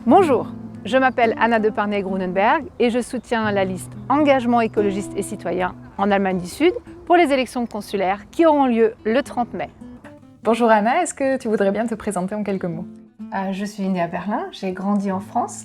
Bonjour, je m'appelle Anna de Parnay-Grunenberg et je soutiens la liste Engagement écologiste et citoyen en Allemagne du Sud pour les élections consulaires qui auront lieu le 30 mai. Bonjour Anna, est-ce que tu voudrais bien te présenter en quelques mots? Je suis née à Berlin, j'ai grandi en France,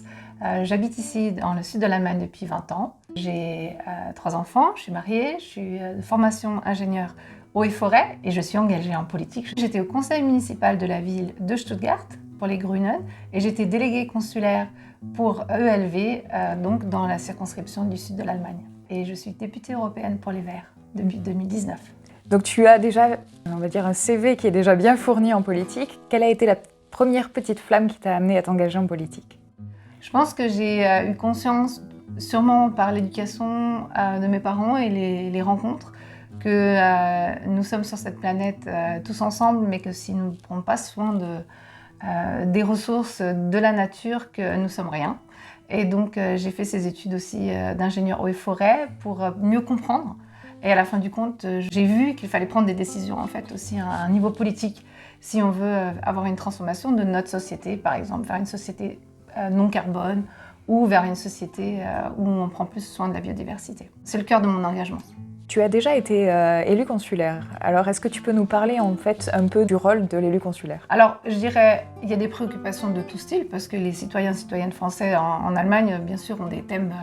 j'habite ici dans le sud de l'Allemagne depuis 20 ans. J'ai 3 enfants, je suis mariée, je suis de formation ingénieure eaux et forêts et je suis engagée en politique. J'étais au conseil municipal de la ville de Stuttgart pour les Grünen et j'étais déléguée consulaire pour ELV, donc dans la circonscription du sud de l'Allemagne. Et je suis députée européenne pour les Verts depuis 2019. Donc tu as déjà, on va dire, un CV qui est déjà bien fourni en politique. Quelle a été la première petite flamme qui t'a amenée à t'engager en politique? Je pense que j'ai eu conscience, sûrement par l'éducation de mes parents et les rencontres, que nous sommes sur cette planète tous ensemble, mais que si nous ne prenons pas soin des ressources de la nature, que nous sommes rien. Et donc j'ai fait ces études aussi d'ingénieur eaux et forêts pour mieux comprendre. Et à la fin du compte, j'ai vu qu'il fallait prendre des décisions en fait aussi à un niveau politique si on veut avoir une transformation de notre société, par exemple vers une société non carbone ou vers une société où on prend plus soin de la biodiversité. C'est le cœur de mon engagement. Tu as déjà été élu consulaire. Alors est-ce que tu peux nous parler en fait un peu du rôle de l'élu consulaire? Alors je dirais, il y a des préoccupations de tout style parce que les citoyens et citoyennes français en Allemagne, bien sûr, ont des thèmes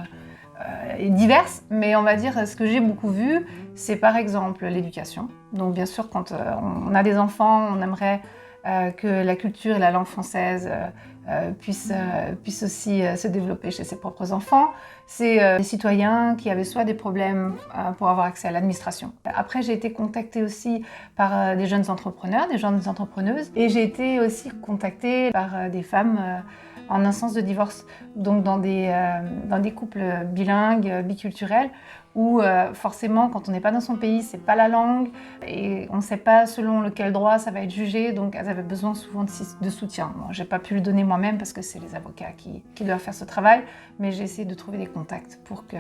diverses, mais on va dire ce que j'ai beaucoup vu, c'est par exemple l'éducation. Donc bien sûr, quand on a des enfants, on aimerait que la culture et la langue française puissent aussi se développer chez ses propres enfants. C'est des citoyens qui avaient soit des problèmes pour avoir accès à l'administration. Après, j'ai été contactée aussi par des jeunes entrepreneurs, des jeunes entrepreneuses, et j'ai été aussi contactée par des femmes en instance de divorce, donc dans des couples bilingues, biculturels, où forcément, quand on n'est pas dans son pays, c'est pas la langue, et on ne sait pas selon lequel droit ça va être jugé, donc elles avaient besoin souvent de soutien. Bon, j'ai pas pu le donner moi-même parce que c'est les avocats qui doivent faire ce travail, mais j'ai essayé de trouver des contacts pour qu'il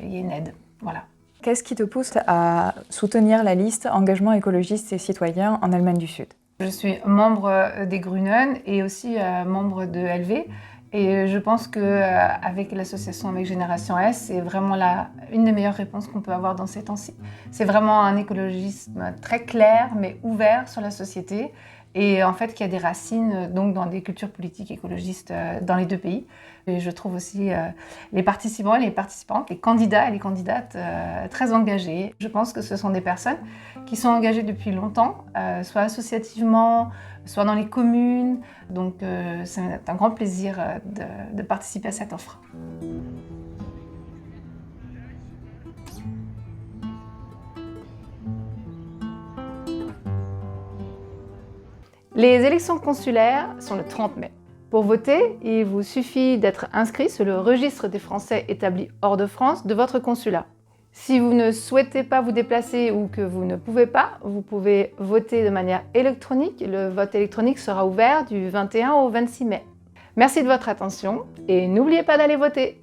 y ait une aide. Voilà. Qu'est-ce qui te pousse à soutenir la liste Engagement écologiste et citoyen en Allemagne du Sud? Je suis membre des Grünen et aussi membre de LV. Et je pense qu'avec l'association avec Génération S, c'est vraiment une des meilleures réponses qu'on peut avoir dans ces temps-ci. C'est vraiment un écologisme très clair, mais ouvert sur la société, et en fait qui a des racines donc dans des cultures politiques écologistes dans les deux pays. Et je trouve aussi les participants et les participantes, les candidats et les candidates très engagés. Je pense que ce sont des personnes qui sont engagées depuis longtemps, soit associativement, soit dans les communes. Donc c'est un grand plaisir de participer à cette offre. Les élections consulaires sont le 30 mai. Pour voter, il vous suffit d'être inscrit sur le registre des Français établis hors de France de votre consulat. Si vous ne souhaitez pas vous déplacer ou que vous ne pouvez pas, vous pouvez voter de manière électronique. Le vote électronique sera ouvert du 21 au 26 mai. Merci de votre attention et n'oubliez pas d'aller voter.